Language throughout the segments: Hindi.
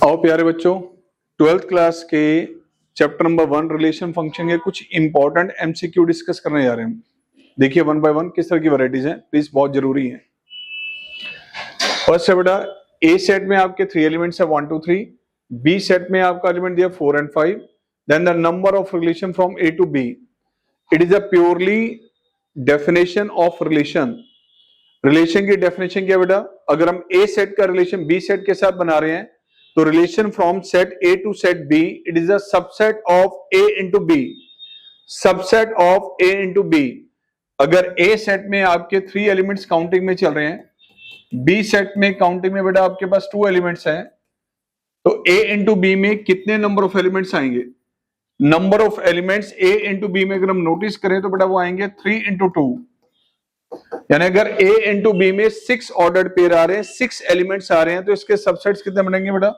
आओ प्यारे बच्चों, 12th क्लास के चैप्टर नंबर 1 रिलेशन फंक्शन के कुछ इंपॉर्टेंट एमसीक्यू डिस्कस करने जा रहे हैं। देखिए वन बाय वन किस तरह की वैरायटीज हैं, प्लीज, बहुत जरूरी है। फर्स्ट है बेटा, ए सेट में आपके 3 एलिमेंट्स है 1 2 3, बी सेट में आपका एलिमेंट दिया 4 and 5, then the number of relation from A to B. It is a purely definition of relation. Relation की डेफिनेशन क्या बेटा, अगर हम ए सेट का रिलेशन बी सेट के साथ बना रहे हैं तो relation from set A to set B, it is a subset of A into B. Subset of A into B. अगर ए सेट में आपके 3 एलिमेंट्स काउंटिंग में चल रहे हैं, बी सेट में काउंटिंग में बेटा आपके पास 2 एलिमेंट्स हैं, तो ए इंटू बी में कितने नंबर ऑफ एलिमेंट्स आएंगे? Number of elements A into B में अगर हम नोटिस करें तो बेटा वो आएंगे 3 इंटू 2। यानी अगर ए इंटू बी में 6 ऑर्डर्ड पेयर आ रहे हैं, 6 एलिमेंट्स आ रहे हैं, तो इसके सबसेट्स कितने बनेंगे बेटा?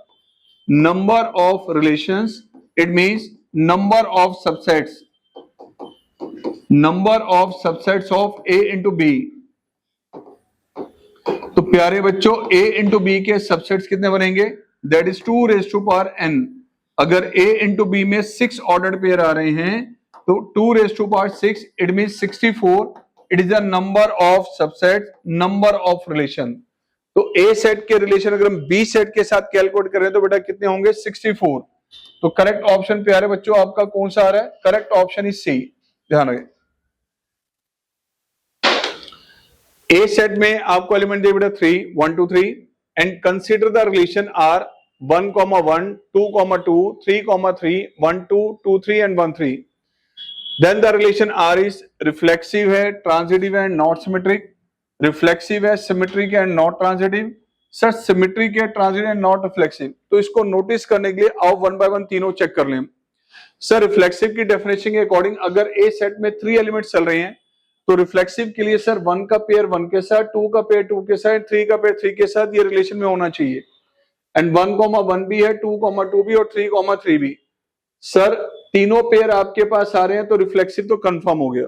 Number of relations, it means number of subsets, number of subsets of A into B. तो प्यारे बच्चों, ए इंटू बी के सबसेट्स कितने बनेंगे? That is 2 raised to power n। अगर ए इंटू बी में 6 ऑर्डर्ड पेयर आ रहे हैं तो 2 raised to power 6, it means 64। It is the number of subset, number of relation. तो ए सेट के रिलेशन अगर हम बी सेट के साथ कैलकुलेट करें तो बेटा कितने होंगे? 64। तो करेक्ट ऑप्शन प्यारे बच्चों आपका कौन सा आ रहा है? Correct option is C. ध्यान रखें, ए सेट में आपको एलिमेंट दिए बेटा 3 1 2 3 and consider the relation R 1, 1, 2, 2, 3, 3, 1, 2, 2, 3 and 1 3। Then the relation R is reflexive है, ट्रांजिटिव है, नॉट सिमेट्रिक। रिफ्लेक्सिव है, सिमेट्रिक है, नॉट ट्रांजिटिव। सर सिमेट्रिक है, ट्रांजिटिव है, नॉट रिफ्लेक्सिव। तो इसको नोटिस करने के लिए आओ वन बाय वन तीनों चेक कर लें। सर रिफ्लेक्सिव की डेफिनेशन के अकॉर्डिंग अगर ए सेट में 3 एलिमेंट्स चल रहे हैं तो रिफ्लेक्सिव के लिए सर 1 का पेयर 1 के साथ, 2 का पेयर 2 के साथ, 3 का पेयर 3 के साथ ये रिलेशन में होना चाहिए। एंड 1, 1 भी है, 2, 2 भी और 3, 3 भी। सर तीनों पेयर आपके पास आ रहे हैं तो रिफ्लेक्सिव तो कंफर्म हो गया।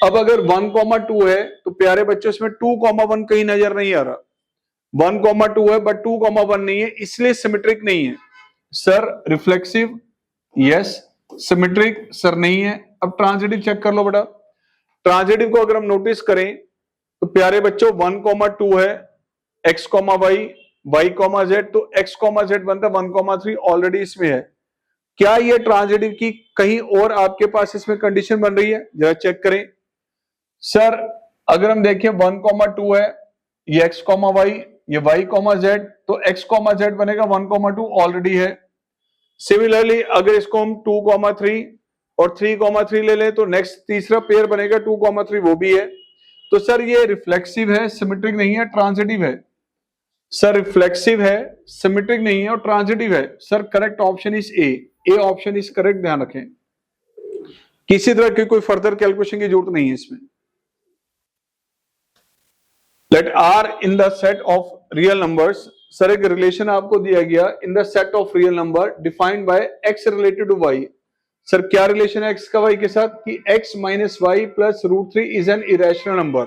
अब अगर 1, 2 है तो प्यारे बच्चों इसमें 2, 1 कहीं नजर नहीं आ रहा। 1, 2 है बट 2, 1 नहीं है, इसलिए सिमेट्रिक नहीं है। Sir reflexive yes, symmetric sir नहीं है। अब ट्रांजिटिव चेक कर लो बेटा। ट्रांजिटिव को अगर हम नोटिस करें तो प्यारे बच्चों 1, 2 है, x, y, y, z, तो x, z बनता है 1, 3 ऑलरेडी इसमें है। क्या ये ट्रांजिटिव की कहीं और आपके पास इसमें कंडीशन बन रही है? जरा चेक करें। सर अगर हम देखें 1, 2 है, ये x, y, ये y, z, तो x, z बनेगा 1, 2 ऑलरेडी है। सिमिलरली अगर इसको हम 2, 3 और 3, 3 ले लें तो नेक्स्ट तीसरा पेयर बनेगा 2, 3 वो भी है। तो सर ये रिफ्लेक्सिव है, सिमेट्रिक नहीं है, ट्रांजिटिव है। सर रिफ्लेक्सिव है, सिमेट्रिक नहीं है और ट्रांजिटिव है। Sir correct option is a. A option is correct. ध्यान रखें, किसी तरह की कोई फर्दर कैलकुलेशन की जरूरत नहीं है इसमें। Let R in the set of real numbers. Sir एक रिलेशन आपको दिया गया in the set of real number defined by x related to y. Sir क्या रिलेशन है एक्स का वाई के साथ कि x minus y plus √3 is an irrational number.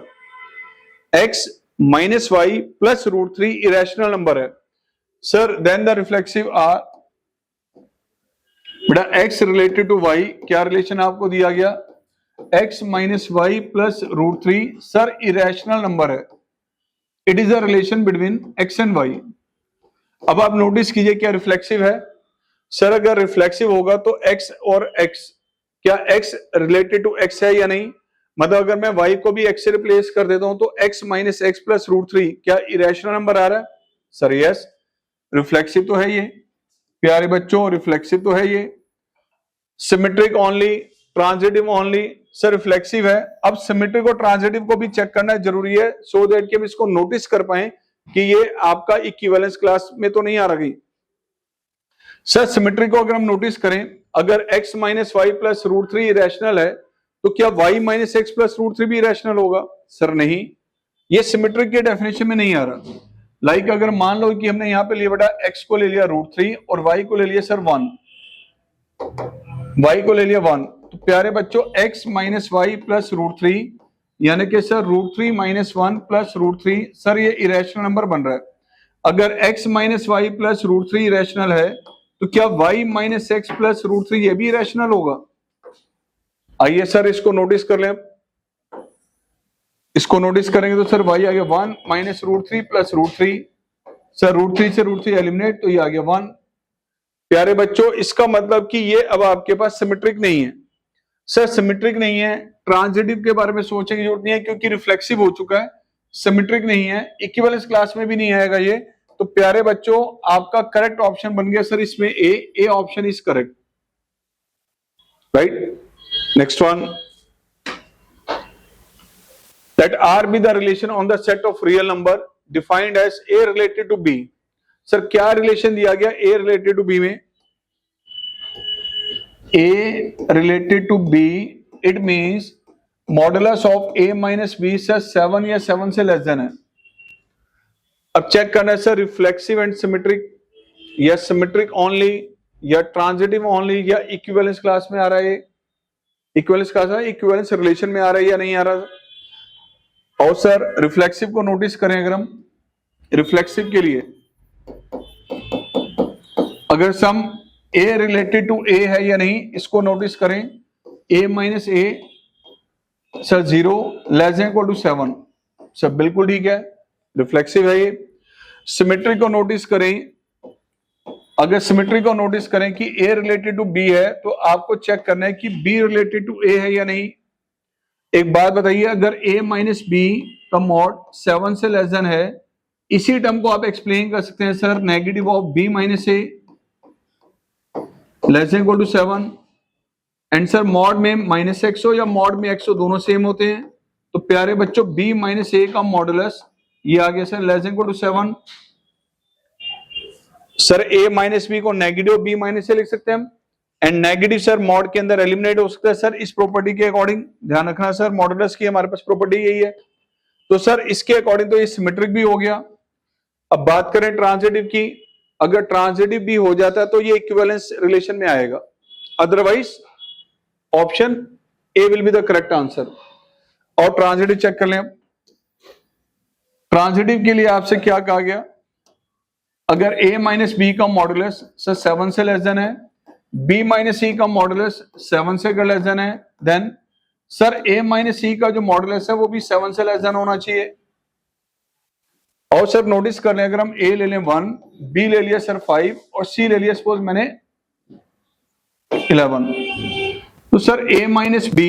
x minus y plus √3 irrational number है। Sir then the reflexive R, बेटा x रिलेटेड टू y क्या रिलेशन आपको दिया गया? x minus y plus √3। Sir irrational number है, it is a relation between x and y। अब आप नोटिस कीजिए क्या रिफ्लेक्सिव है? सर अगर रिफ्लेक्सिव होगा तो x और x, क्या x रिलेटेड टू x है या नहीं? मतलब अगर मैं y को भी x से रिप्लेस कर देता हूं तो x माइनस x प्लस √3 क्या इरेशनल नंबर आ रहा है? सर यस, रिफ्लेक्सिव तो है ये प्यारे बच्चों, रिफ्लेक्सिव तो है ये। Symmetric only, transitive only. Sir reflexive है। अब सिमेट्रिक और ट्रांजिटिव को भी चेक करना जरूरी है सो दैट कि हम इसको नोटिस कर पाए कि ये आपका इक्विवेलेंस क्लास में तो नहीं आ रही। सर सिमेट्रिक को अगर हम नोटिस करें, अगर x minus y plus √3 irrational है तो क्या y माइनस एक्स प्लस √3 भी इरेशनल होगा? सर नहीं, ये सिमेट्रिक के डेफिनेशन में नहीं आ रहा। लाइक अगर मान लो कि हमने यहां पे लिया बेटा x को ले लिया √3 और y को ले लिया सर 1, y को ले लिया 1, तो प्यारे बच्चों x माइनस वाई प्लस √3 यानी कि सर √3 माइनस 1 प्लस √3, सर ये इरेशनल नंबर बन रहा है। अगर x minus y plus root three rational है तो क्या y minus x plus root three ये भी रैशनल होगा? आइए सर इसको नोटिस कर लें। इसको नोटिस करेंगे तो सर y आ गया 1 minus root three plus root three. Sir root three से रूट थ्री एलिमिनेट तो ये आ गया 1। प्यारे बच्चों इसका मतलब कि ये अब आपके पास सिमेट्रिक नहीं है। सर सिमेट्रिक नहीं है, ट्रांजिटिव के बारे में सोचने की जरूरत नहीं है क्योंकि रिफ्लेक्सिव हो चुका है। सिमेट्रिक नहीं है, इक्विवेलेंस क्लास में भी नहीं आएगा ये। तो प्यारे बच्चों आपका करेक्ट ऑप्शन बन गया सर इसमें ए option is correct, right. Next one, that R be the relation on the set of real number defined as A related to B। Sir क्या रिलेशन दिया गया A related to B में? A related to B it means modulus of A minus B से 7 या 7 से लेस देन है। अब चेक करना है सर रिफ्लेक्सिव एंड सिमेट्रिक या सिमेट्रिक ओनली या ट्रांजिटिव ओनली या इक्विवेलेंस क्लास में आ रहा है, इक्विवेलेंस क्लास है, इक्विवेलेंस रिलेशन में आ रहा है या नहीं आ रहा। और सर रिफ्लेक्सिव को नोटिस करें, अगर हम रिफ्लेक्सिव के लिए अगर some A related to A है या नहीं इसको नोटिस करें। A minus A sir 0 less than equal to 7, sir बिल्कुल ठीक है, रिफ्लेक्सिव है ये। सिमेट्री को नोटिस करें, अगर सिमेट्री को नोटिस करें कि A रिलेटेड टू B है तो आपको चेक करना है कि B रिलेटेड टू A है या नहीं। एक बात बताइए, अगर A माइनस बी का मॉड 7 से लेस देन है, इसी टर्म को आप एक्सप्लेन कर सकते हैं sir negative of B minus A less than equal to 7। And sir mod में माइनस एक्स हो या मॉड में एक्स हो दोनों सेम होते हैं। तो प्यारे बच्चों B माइनस ए का मॉडुलस ये आ गया sir less than equal to 7। Sir A minus B को नेगेटिव B माइनस ए लिख सकते हैं हम। एंड नेगेटिव सर मॉड के अंदर एलिमिनेट हो सकता है सर इस प्रॉपर्टी के अकॉर्डिंग। ध्यान रखना सर मॉडुलस की हमारे पास प्रॉपर्टी यही है। तो सर इसके अकॉर्डिंग तो ये सिमेट्रिक भी हो गया। अब बात करें ट्रांजिटिव की, अगर ट्रांजिटिव भी हो जाता है तो ये इक्विवेलेंस रिलेशन में आएगा, otherwise option A will be the correct answer. और ट्रांजिटिव चेक कर लें। ट्रांजिटिव के लिए आपसे क्या कहा गया, अगर A माइनस बी का मॉडुलस सर 7 से लेस देन है, B माइनस सी का मॉडुलस 7 से लेस देन है, देन सर A माइनस सी का जो मॉडुलस है वो भी 7 से लेस देन होना चाहिए। और सर नोटिस कर लें, अगर हम A ले लें 1, B ले लिया सर 5 और C ले लिया सपोज मैंने 11, तो सर A माइनस B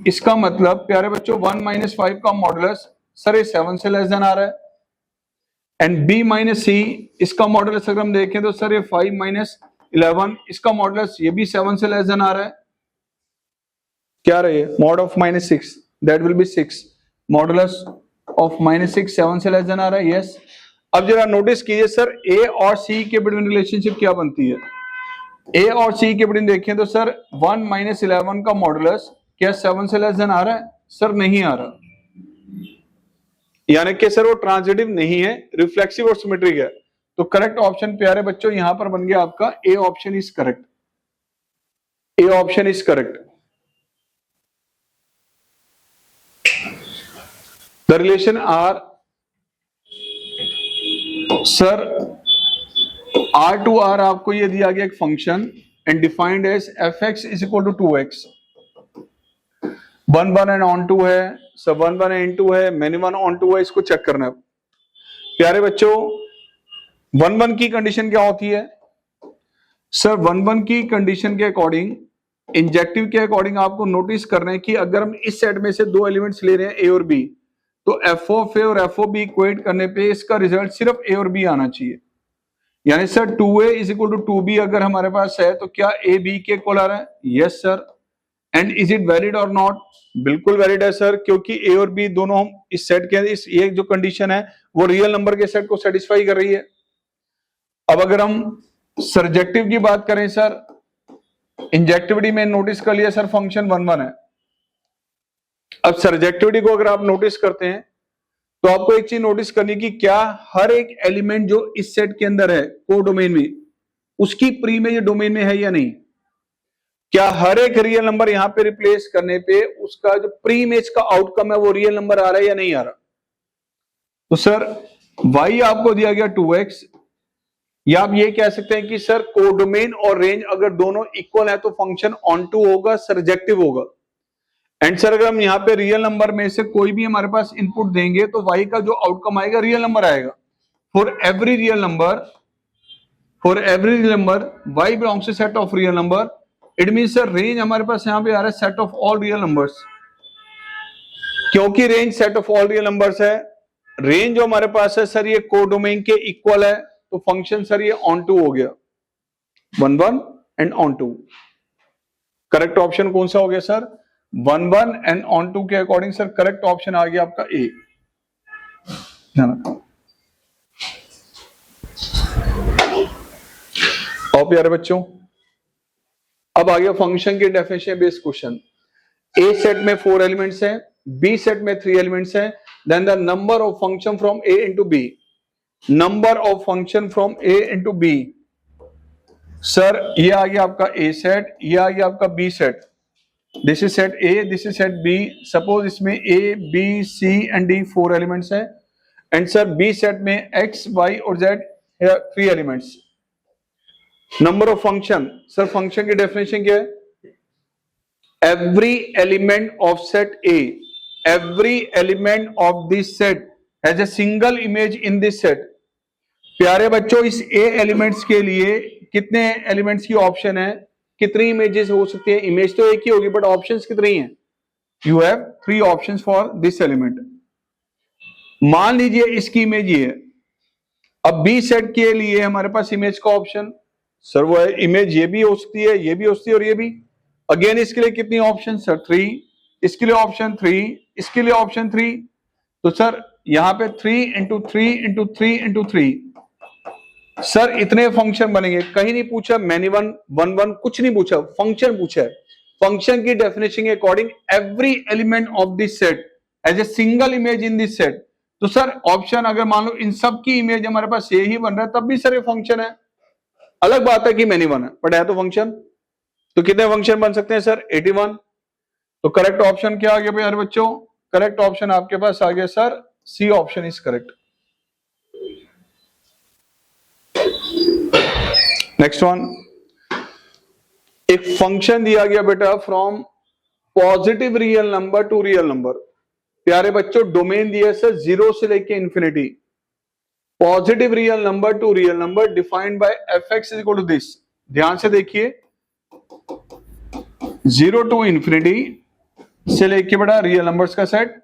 इसका मतलब प्यारे बच्चों 1 माइनस 5 का मॉडुलस सर ये 7 से लेस देन आ रहा है। एंड B माइनस C इसका मॉडुलस अगर हम देखें तो सर ये 5 माइनस 11 इसका मॉडुलस ये भी 7 से लेस देन आ रहा है। क्या रही है mod of minus 6, that will B 6, modulus of minus 6 7 से लेस देन आ रहा है, यस। अब जरा नोटिस कीजिए सर A और C के बिटवीन रिलेशनशिप क्या बनती है। A और C के बिटवीन देखें तो सर 1 माइनस 11 का मॉडुलस क्या 7 से लेस देन आ रहा है, सर नहीं आ रहा, यानी कि सर वो ट्रांजिटिव नहीं है, रिफ्लेक्सिव और सिमेट्रिक है। तो करेक्ट ऑप्शन प्यारे बच्चों यहां पर बन गया आपका A option is correct, A option is correct. The relation R, sir R to R आपको ये दिया गया एक function and defined as f x is equal to 2x, 1 1 and on 2 है, सब 1 1 एंड 2 है, मैनी 1 ऑन 2 है, इसको चेक करना है। प्यारे बच्चों 1 1 की कंडीशन क्या होती है, सर 1 1 की कंडीशन के अकॉर्डिंग इंजेक्टिव के अकॉर्डिंग आपको नोटिस करना है कि अगर हम इस सेट में से दो एलिमेंट्स ले रहे हैं ए और बी, तो एफ ऑफ ए और एफ ऑफ बी इक्वेट करने पे इसका रिजल्ट सिर्फ ए और बी आना चाहिए। यानी sir 2a is equal to 2b अगर हमारे पास है तो क्या ए बी के इक्वल आ रहा है, yes sir. And is it valid और नॉट, बिल्कुल वैलिड है सर, क्योंकि ए और बी दोनों हम इस सेट के इस ये जो कंडीशन है वो रियल नंबर के सेट को सेटिस्फाई कर रही है। अब अगर हम सर्जेक्टिव की बात करें सर, इंजेक्टिविटी में नोटिस कर लिया सर फंक्शन 1 1 है। अब सर्जेक्टिविटी को अगर आप नोटिस करते हैं तो आपको एक चीज नोटिस करनी कि क्या हर एक एलिमेंट जो इस सेट के अंदर है को डोमेन में, उसकी प्री में ये डोमेन में है या नहीं। क्या हर एक रियल नंबर यहां पे रिप्लेस करने पे उसका जो प्री इमेज का आउटकम है वो रियल नंबर आ रहा है या नहीं आ रहा। तो सर y आपको दिया गया 2x, या आप ये कह सकते हैं कि सर कोडोमेन और रेंज अगर दोनों इक्वल है तो फंक्शन ऑन टू होगा, सरजेक्टिव होगा। एंड सर अगर हम यहाँ पे रियल नंबर में से कोई भी हमारे पास इनपुट देंगे तो y का जो आउटकम आएगा रियल नंबर आएगा। For every real number y belongs to set of real number, it mean sir range हमारे पास यहाँ पे आ रहा है set of all real numbers. क्योंकि range set of all real numbers है, रेंज जो हमारे पास है सर ये कोडोमेन के इक्वल है, तो फंक्शन सर ये ऑन टू हो गया, 1 1 and onto. Correct option कौन सा हो गया सर? 1 1 एंड ऑन टू के अकॉर्डिंग सर करेक्ट ऑप्शन आ गया आपका ए। और प्यारे बच्चों अब आ गया फंक्शन की डेफिनेशन बेस्ड क्वेश्चन। ए सेट में 4 एलिमेंट्स हैं, बी सेट में 3 एलिमेंट्स हैं, then the number of function from A into B. Number of function from A into B, sir ये आ गया आपका ए सेट, ये आ गया आपका B set. This is set A, this is set B. Suppose इसमें A B C and D 4 elements हैं, एंड सर बी सेट में एक्स वाई और z 3 elements. Number of function, sir function की डेफिनेशन क्या है? Every element of set A, every element of this set has a single image in this set. प्यारे बच्चों इस ए एलिमेंट्स के लिए कितने एलिमेंट्स की ऑप्शन है, कितनी इमेजेस हो सकती है? इमेज तो एक ही होगी बट ऑप्शंस कितनी हैं? You have 3 options for this element. मान लीजिए इसकी इमेज ये है, अब बी सेट के लिए हमारे पास इमेज का ऑप्शन, सर वो है इमेज ये भी हो सकती है, ये भी हो सकती है और ये भी। अगेन इसके लिए कितनी ऑप्शन सर? 3। इसके लिए ऑप्शन 3, इसके लिए ऑप्शन 3। तो सर यहां पे 3 इंटू 3 इंटू 3 इंटू 3, सर इतने फंक्शन बनेंगे। कहीं नहीं पूछा मैनी वन वन वन, कुछ नहीं पूछा, फंक्शन पूछा है। फंक्शन की डेफिनेशन के according every element of this set as a single image in this set. तो सर ऑप्शन अगर मान लो इन सब की इमेज हमारे पास ये ही बन रहा है तब भी सर ये फंक्शन है। अलग बात है कि मैनी वन है बट है तो फंक्शन। तो कितने फंक्शन बन सकते हैं सर? 81। तो करेक्ट ऑप्शन क्या आ गया यार बच्चों? करेक्ट ऑप्शन आपके पास आ गया sir C option is correct. Next one, एक फंक्शन दिया गया बेटा from positive real number to real number. प्यारे बच्चों डोमेन दिया सर 0 से लेके infinity. Positive real number to real number defined by fx is equal to this. ध्यान से देखिए 0 टू इंफिनिटी से लेके बेटा रियल नंबर्स का सेट।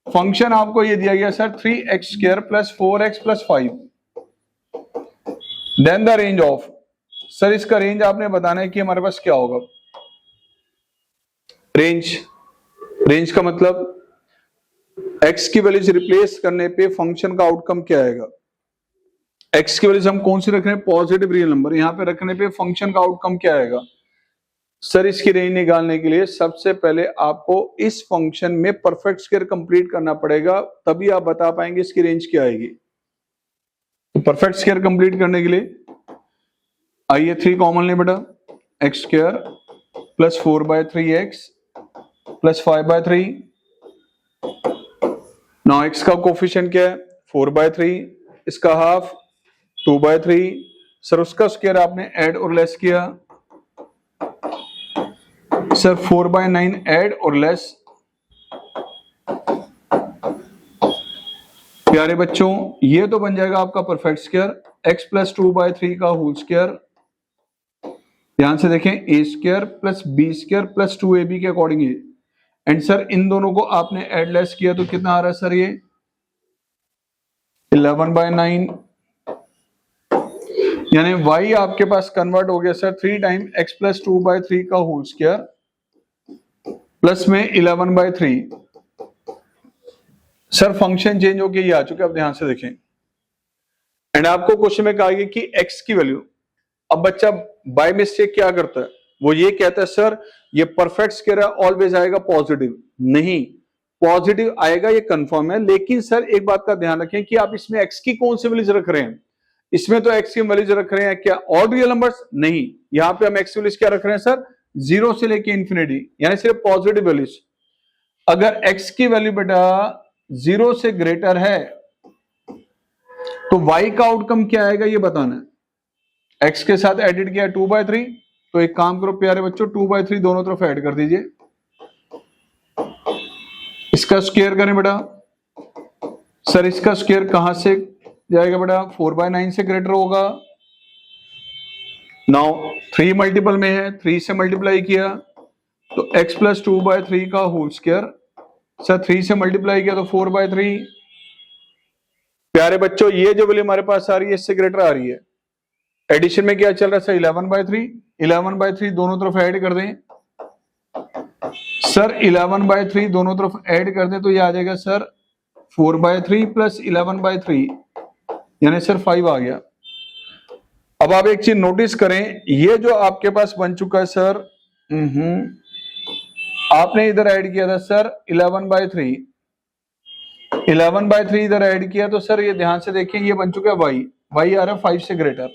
फंक्शन आपको ये दिया गया sir 3x² plus 4x plus 5। Then the range of, sir इसका रेंज आपने बताना है कि हमारे पास क्या होगा। रेंज का मतलब x की वैल्यू से रिप्लेस करने पे फंक्शन का आउटकम क्या आएगा। x की वैल्यू से हम कौन सी रख रहे हैं? Positive real number. यहां पे रखने पे फंक्शन का आउटकम क्या आएगा? सर इसकी रेंज निकालने के लिए सबसे पहले आपको इस फंक्शन में परफेक्ट स्क्वायर कंप्लीट करना पड़ेगा, तभी आप बता पाएंगे इसकी रेंज क्या आएगी। तो परफेक्ट स्क्वायर कंप्लीट करने के लिए आइए 3 कॉमन ले बेटा, x² plus 4/3x plus 5/3। Now x का कोफिशिएंट क्या है? 4/3, इसका हाफ 2/3। सर उसका स्क्वायर आपने ऐड और लेस किया, सर 4/9 ऐड और लेस। प्यारे बच्चों ये तो बन जाएगा आपका परफेक्ट स्क्वायर, x प्लस 2/3 का होल स्क्वायर। ध्यान से देखें a² plus b² plus 2ab के अकॉर्डिंग है। एंड सर इन दोनों को आपने ऐड लेस किया तो कितना आ रहा है सर? ये 11/9, यानी y आपके पास कन्वर्ट हो गया सर 3 टाइम x प्लस 2/3 का होल स्क्वायर प्लस में 11/3। सर फंक्शन चेंज होके ये आ चुका है, अब ध्यान से देखें। एंड आपको क्वेश्चन में कहा गया कि x की वैल्यू, अब बच्चा बाय मिस्टेक क्या करता है, वो ये कहता है सर ये परफेक्ट स्क्वायर ऑलवेज आएगा पॉजिटिव। नहीं, पॉजिटिव आएगा ये कंफर्म है, लेकिन सर एक बात का ध्यान रखें कि आप इसमें x की कौन सी वैल्यूज रख रहे हैं। इसमें तो x की वैल्यूज रख रहे हैं क्या ऑल रियल नंबर्स? नहीं, यहां पे हम x वैल्यूज क्या रख रहे हैं सर? 0 से लेके इंफिनिटी, यानी सिर्फ पॉजिटिव वैल्यूज। अगर x की वैल्यू बेटा 0 से ग्रेटर है तो y का आउटकम क्या आएगा ये बताना है। x के साथ एडिट किया 2/3, तो एक काम करो प्यारे बच्चों, 2/3 दोनों तरफ ऐड कर दीजिए। इसका स्क्वायर करें बेटा। सर इसका स्क्वायर कहां से जाएगा बेटा? 4/9 से ग्रेटर होगा। नाउ 3 मल्टीपल में है, 3 से मल्टीप्लाई किया तो x प्लस 2/3 का होल स्क्वायर। सर 3 से मल्टीप्लाई किया तो 4/3। प्यारे बच्चों ये जो वैल्यू हमारे पास आ रही है इससे ग्रेटर आ रही है। एडिशन में क्या चल रहा है सर? 11/3। 11/3 दोनों तरफ ऐड कर दें। सर 11/3 दोनों तरफ ऐड कर दें तो ये आ जाएगा सर 4/3 प्लस 11/3, यानी सर 5 आ गया। अब आप एक चीज नोटिस करें, ये जो आपके पास बन चुका है सर, आपने इधर ऐड किया था सर 11/3, 11/3 इधर ऐड किया तो सर ये ध्यान से देखिए ये बन चुका है y आ रहा है 5 से ग्रेटर,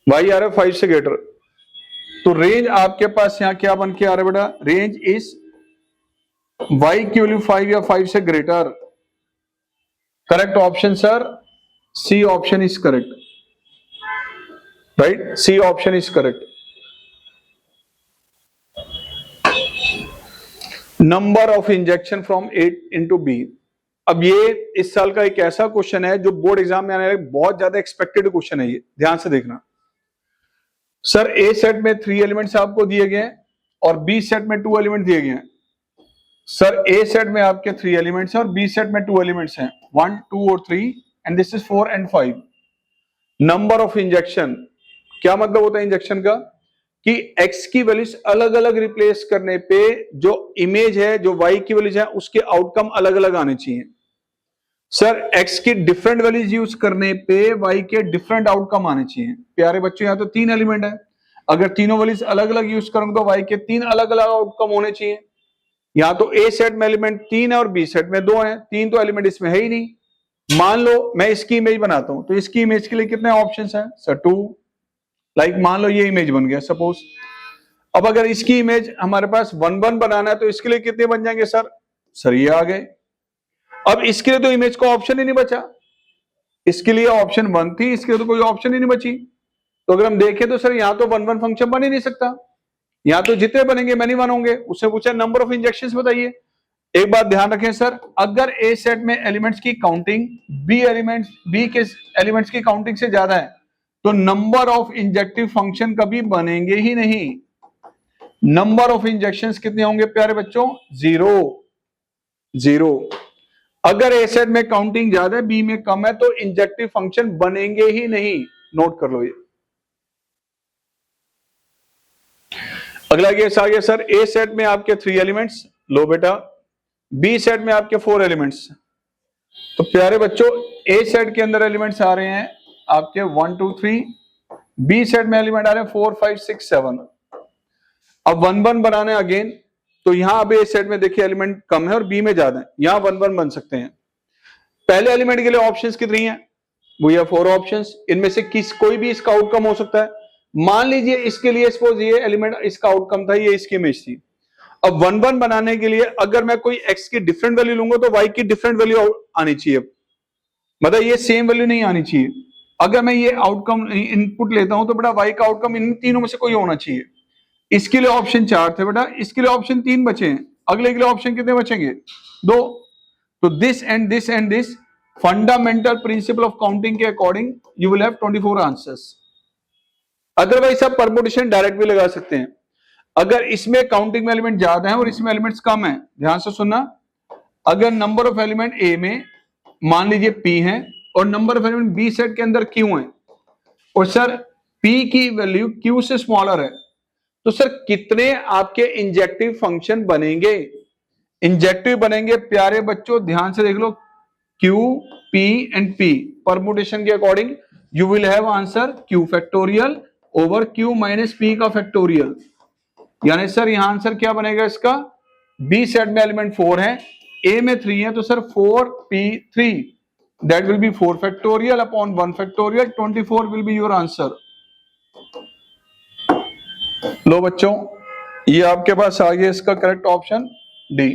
y आ रहा है 5 से ग्रेटर। तो रेंज आपके पास यहां क्या बन के आ रहा है बेटा? रेंज इज y की वैल्यू 5 या 5 से greater. Correct option sir C option is correct, right? C option is correct. Number of injection from A into B। अब ये इस साल का एक ऐसा क्वेश्चन है जो बोर्ड एग्जाम में आने वाला बहुत ज्यादा एक्सपेक्टेड क्वेश्चन है, ये ध्यान से देखना। सर A सेट में 3 एलिमेंट्स आपको दिए गए हैं और B सेट में 2 एलिमेंट दिए गए हैं। सर A सेट में आपके 3 एलिमेंट्स हैं और B सेट में 2 एलिमेंट्स हैं, 1 2 और 3, and this is 4 and 5। Number of injection, क्या मतलब होता है इंजेक्शन का? कि x की वैल्यूज अलग अलग रिप्लेस करने पे जो इमेज है, जो y की वैल्यूज है, उसके आउटकम अलग अलग आने चाहिए। सर x की डिफरेंट वैल्यूज यूज करने पे y के डिफरेंट आउटकम आने चाहिए। प्यारे बच्चों यहाँ तो 3 एलिमेंट है, अगर तीनों वैल्यूज अलग अलग यूज करूंगा तो y के 3 अलग अलग आउटकम होने चाहिए। यहाँ तो A सेट में एलिमेंट 3 है और B सेट में 2 है, 3 तो एलिमेंट इसमें है ही नहीं। मान लो मैं इसकी इमेज बनाता हूं तो इसकी इमेज के लिए कितने ऑप्शंस हैं सर? 2। लाइक मान लो ये इमेज बन गया सपोज। अब अगर इसकी इमेज हमारे पास 1 1 बनाना है तो इसके लिए कितने बन जाएंगे सर? सर ये आ गए। अब इसके लिए तो इमेज का ऑप्शन ही नहीं बचा, इसके लिए ऑप्शन 1 थी, इसके लिए तो कोई ऑप्शन ही नहीं बची। तो अगर हम देखें तो सर यहां तो 1 1 फंक्शन बन ही नहीं सकता, यहां तो जितने बनेंगे मैनी 1 होंगे। उससे पूछा नंबर ऑफ इंजेक्शंस बताइए। एक बात ध्यान रखें सर, अगर ए सेट में एलिमेंट्स की काउंटिंग बी के एलिमेंट्स की काउंटिंग से ज्यादा है तो नंबर ऑफ इंजेक्टिव फंक्शन कभी बनेंगे ही नहीं। नंबर ऑफ इंजेक्शंस कितने होंगे प्यारे बच्चों? 0। अगर ए सेट में काउंटिंग ज्यादा है बी में कम है तो इंजेक्टिव फंक्शन बनेंगे ही नहीं। नोट कर लो ये। अगला केस आ गया सर, ए सेट में आपके 3 एलिमेंट्स, लो बेटा, बी सेट में आपके 4 एलिमेंट्स। तो प्यारे बच्चों ए सेट के अंदर एलिमेंट्स आ रहे हैं आपके 1 2 3, बी सेट में एलिमेंट आ रहे हैं 4 5 6 7। अब 1 1 बनाने अगेन, तो यहां अब ए सेट में देखिए एलिमेंट कम है और बी में ज्यादा है, यहां 1 1 बन सकते हैं। पहले एलिमेंट के लिए ऑप्शंस कितनी हैं? वो ये 4 ऑप्शंस, इनमें से कोई भी इसका आउटकम हो सकता है। मान लीजिए इसके लिए सपोज ये एलिमेंट इसका आउटकम था, ये इसकी इमेज थी। अब 1 1 बनाने के लिए अगर मैं कोई x की डिफरेंट वैल्यू लूंगा तो y की डिफरेंट वैल्यू आनी चाहिए, मतलब ये सेम वैल्यू नहीं आनी चाहिए। अगर मैं ये आउटकम इनपुट लेता हूं तो बेटा y का आउटकम इन तीनों में से कोई होना चाहिए। इसके लिए ऑप्शन 4 थे बेटा, इसके लिए ऑप्शन 3 बचे हैं, अगले के लिए ऑप्शन कितने बचेंगे? 2। तो this and this and this fundamental principle of counting के according you will have 24 answers. Otherwise आप परमुटेशन डायरेक्ट भी लगा सकते हैं। अगर इसमें काउंटिंग में एलिमेंट ज्यादा है और इसमें एलिमेंट्स कम है, ध्यान से सुनना, अगर नंबर ऑफ एलिमेंट ए में मान लीजिए p है और number of element B set के अंदर q है और सर p की वैल्यू q से स्मॉलर है, तो सर कितने आपके इंजेक्टिव फंक्शन बनेंगे? इंजेक्टिव बनेंगे प्यारे बच्चों, ध्यान से देख लो, q p and p। Permutation के according you will have answer q factorial over q minus p का फैक्टोरियल। यानी सर यहां आंसर क्या बनेगा इसका? बी सेट में एलिमेंट 4 है, ए में 3 है, तो sir 4p3 that will be 4 factorial upon 1 factorial, 24 will be your answer. लो बच्चों ये आपके पास आ गया इसका correct option D.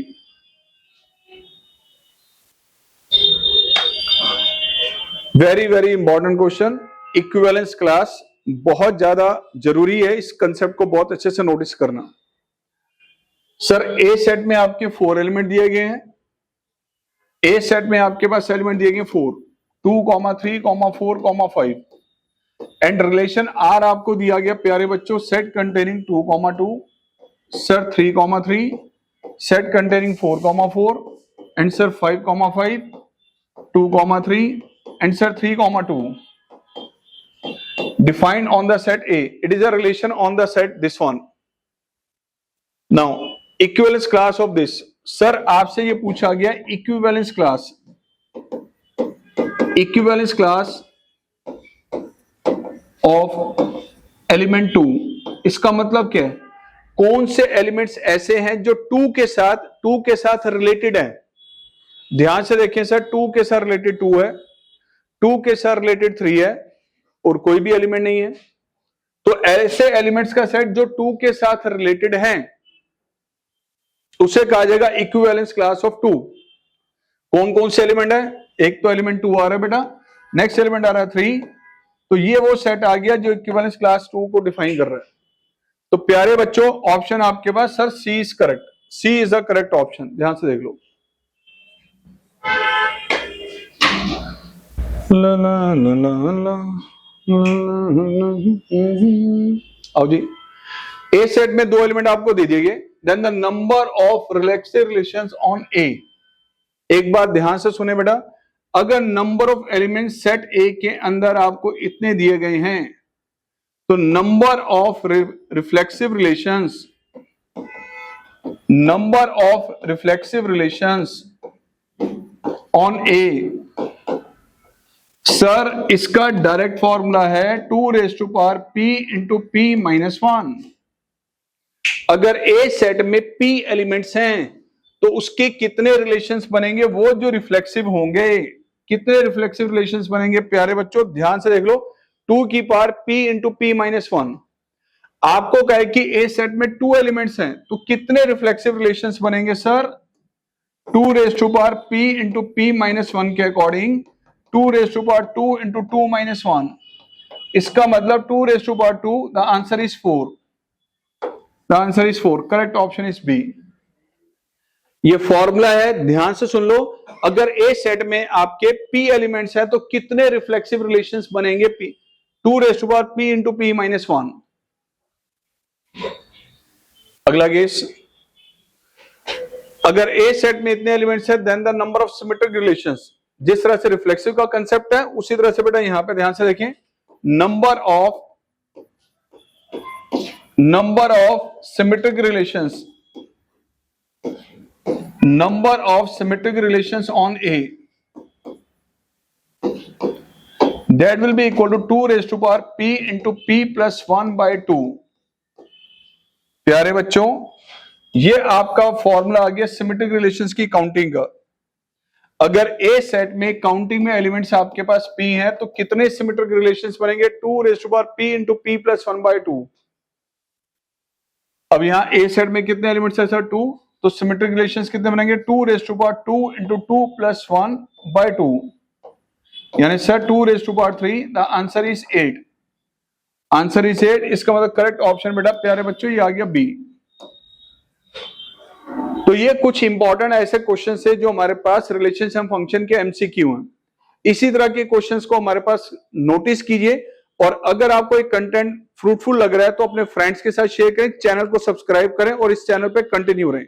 Very very important question, equivalence class बहुत ज्यादा जरूरी है, इस कंसेप्ट को बहुत अच्छे से नोटिस करना। सर ए सेट में आपके 4 एलिमेंट दिए गए हैं, ए सेट में आपके पास एलिमेंट दिए गए 4, 2, 3, 4, 5 एंड रिलेशन आर आपको दिया गया प्यारे बच्चों, set containing 2, 2, sir 3, 3, set containing 4, 4 and sir 5, 5, 2, 3 and sir 3, 2 defined on the set A. It is a relation on the set this one. Now equivalence class of this, sir आपसे ये पूछा गया equivalence class of element 2, इसका मतलब क्या है, कौन से एलिमेंट्स ऐसे हैं जो 2 के साथ रिलेटेड है। ध्यान से देखें सर, 2 के साथ रिलेटेड 2 है, 2 के साथ रिलेटेड 3 है और कोई भी एलिमेंट नहीं है। तो ऐसे एलिमेंट्स का सेट जो 2 के साथ रिलेटेड हैं उसे कहा जाएगा इक्विवेलेंस क्लास ऑफ 2। कौन कौन से एलिमेंट है, एक तो एलिमेंट 2 आ रहा है बेटा, नेक्स्ट एलिमेंट आ रहा है 3, तो ये वो सेट आ गया जो इक्विवेलेंस क्लास 2 को डिफाइन कर रहा है। तो प्यारे बच्चों ऑप्शन आपके पास sir C is correct, C is the correct option, ध्यान से देख लो। ला ला ला ला ला आओ जी, ए सेट में 2 एलिमेंट आपको दे दिए गए, then the number of relative relations on A. एक बात ध्यान से सुने बेटा, अगर number of element set A के अंदर आपको इतने दिए गए हैं तो number of reflexive relations on A, sir इसका डायरेक्ट फॉर्मूला है 2 p इंटू p माइनस 1। अगर ए सेट में p एलिमेंट्स हैं तो उसके कितने रिलेशंस बनेंगे, वो जो रिफ्लेक्सिव होंगे, कितने रिफ्लेक्सिव रिलेशंस बनेंगे प्यारे बच्चों, ध्यान से देख लो, 2 की power p into p minus 1। आपको कहे कि ए सेट में 2 एलिमेंट्स हैं तो कितने रिफ्लेक्सिव रिलेशंस बनेंगे sir, 2 p into p minus 1 के अकॉर्डिंग 2 इंटू 2 माइनस 1, इसका मतलब 2 the answer is 4, the answer is 4, correct option is B. ये फॉर्मूला है, ध्यान से सुन लो, अगर ए सेट में आपके p एलिमेंट्स है तो कितने रिफ्लेक्सिव रिलेशंस बनेंगे, 2 p इंटू p माइनस 1। अगला केस, अगर ए सेट में इतने एलिमेंट्स है then the number of symmetric relations, जिस तरह से रिफ्लेक्सिव का कंसेप्ट है उसी तरह से बेटा यहां पे ध्यान से देखें, number of symmetric relations on A, that will be equal to 2 p into p plus 1 by 2। प्यारे बच्चों ये आपका फॉर्मूला आ गया सिमेट्रिक रिलेशंस की काउंटिंग का। अगर ए सेट में काउंटिंग में एलिमेंट्स आपके पास p हैं तो कितने सिमेट्रिक रिलेशंस बनेंगे, 2 p into p plus 1 by 2। अब यहां ए सेट में कितने एलिमेंट्स है सर, 2, तो सिमेट्रिक रिलेशंस कितने बनेंगे, 2 into 2 plus 1 by 2, यानी sir 2 the answer is 8, answer is 8। इसका मतलब करेक्ट ऑप्शन बेटा प्यारे बच्चों ये आ गया बी। तो ये कुछ इंपॉर्टेंट ऐसे क्वेश्चन है जो हमारे पास रिलेशनशिप फंक्शन के एमसीक्यू हैं। इसी तरह के क्वेश्चंस को हमारे पास नोटिस कीजिए, और अगर आपको एक कंटेंट फ्रूटफुल लग रहा है तो अपने फ्रेंड्स के साथ शेयर करें, चैनल को सब्सक्राइब करें और इस चैनल पे कंटिन्यू रहें।